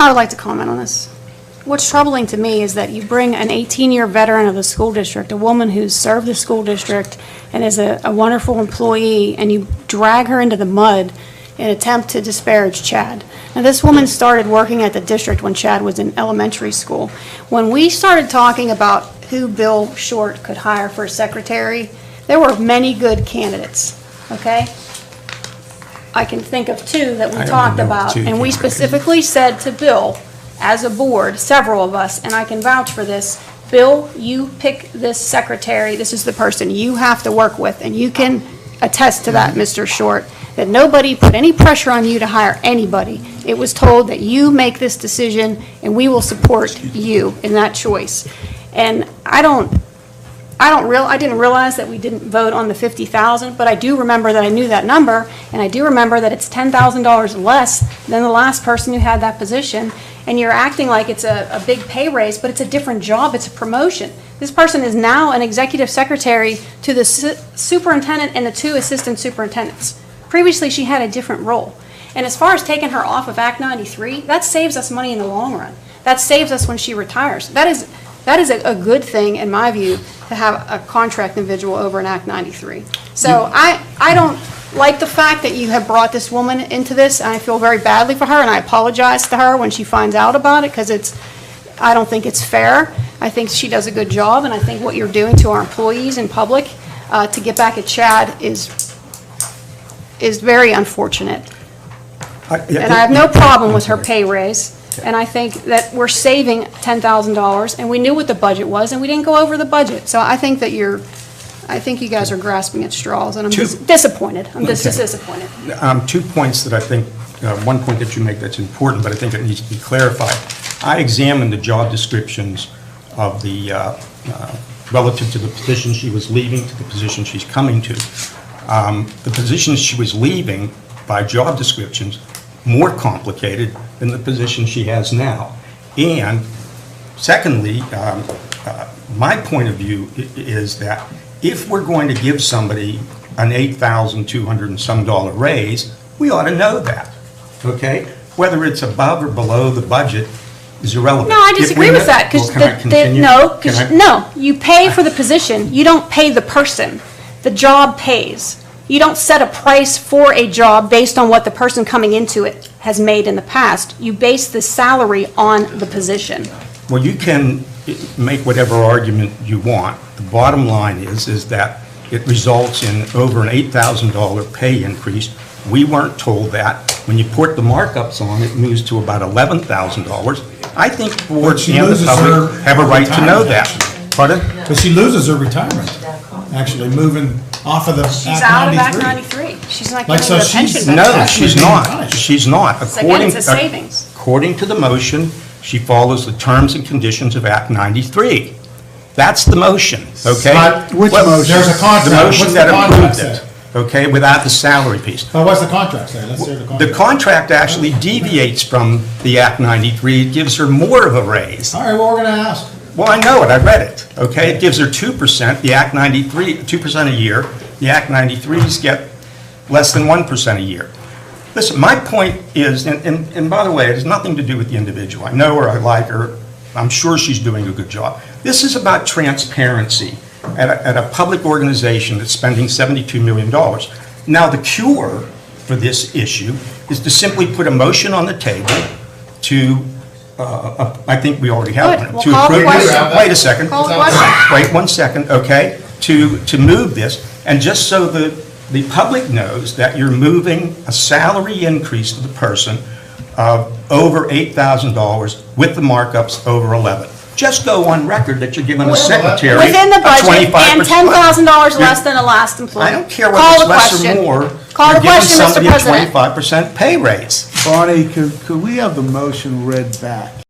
I would like to comment on this. What's troubling to me is that you bring an 18-year veteran of the school district, a woman who's served the school district and is a wonderful employee, and you drag her into the mud in an attempt to disparage Chad. Now, this woman started working at the district when Chad was in elementary school. When we started talking about who Bill Short could hire for a secretary, there were many good candidates, okay? I can think of two that we talked about, and we specifically said to Bill, as a board, several of us, and I can vouch for this, Bill, you pick this secretary, this is the person you have to work with, and you can attest to that, Mr. Short, that nobody put any pressure on you to hire anybody. It was told that you make this decision, and we will support you in that choice. And I didn't realize that we didn't vote on the $50,000, but I do remember that I knew that number, and I do remember that it's $10,000 less than the last person who had that position. And you're acting like it's a big pay raise, but it's a different job, it's a promotion. This person is now an executive secretary to the superintendent and the two assistant superintendents. Previously, she had a different role. And as far as taking her off of Act 93, that saves us money in the long run. That saves us when she retires. That is a good thing, in my view, to have a contract individual over an Act 93. So I don't like the fact that you have brought this woman into this, and I feel very badly for her, and I apologize to her when she finds out about it, because I don't think it's fair. I think she does a good job, and I think what you're doing to our employees in public to get back at Chad is very unfortunate. And I have no problem with her pay raise. And I think that we're saving $10,000, and we knew what the budget was, and we didn't go over the budget. So I think that I think you guys are grasping at straws, and I'm disappointed. I'm just disappointed. 2 points that I think, one point that you make that's important, but I think it needs to be clarified. I examined the job descriptions of the, relative to the position she was leaving to the position she's coming to. The position she was leaving by job descriptions more complicated than the position she has now. And secondly, my point of view is that if we're going to give somebody an $8,200 and some raise, we ought to know that, okay? Whether it's above or below the budget is irrelevant. No, I disagree with that, because no, you pay for the position, you don't pay the person. The job pays. You don't set a price for a job based on what the person coming into it has made in the past. You base the salary on the position. Well, you can make whatever argument you want. The bottom line is that it results in over an $8,000 pay increase. We weren't told that. When you put the markups on, it moves to about $11,000. I think boards and the public have a right to know that. Pardon? But she loses her retirement, actually, moving off of the She's out of Act 93. She's not getting so her pension she's- benefit. No, she's not. She's not. Again, it's a savings. According to the motion, she follows the terms and conditions of Act 93. That's the motion, okay? Which motion? There's a contract. The motion What's that the contract approved say? it, okay, without the salary piece. But what's the contract say? Let's hear the contract. The contract actually deviates from the Act 93. It gives her more of a raise. All right, well, we're going to ask. Well, I know it, I read it, okay? It gives her 2%, the Act 93, 2% a year. The Act 93s get less than 1% a year. Listen, my point is, and by the way, it has nothing to do with the individual. I know her, I like her, I'm sure she's doing a good job. This is about transparency at a public organization that's spending $72 million. Now, the cure for this issue is to simply put a motion on the table to I think we already have Good. one. We'll call the question. Wait a second. Call the question. Wait 1 second, okay? To move this, and just so the public knows that you're moving a salary increase to the person of over $8,000 with the markups over 11. Just go on record that you're giving a secretary within the budget 25%. and $10,000 less than the last employee. I don't care Call whether the it's less question. or more. Call the question, Mr. You're giving President. somebody a 25% pay raise. Bonnie, could we have the motion read back?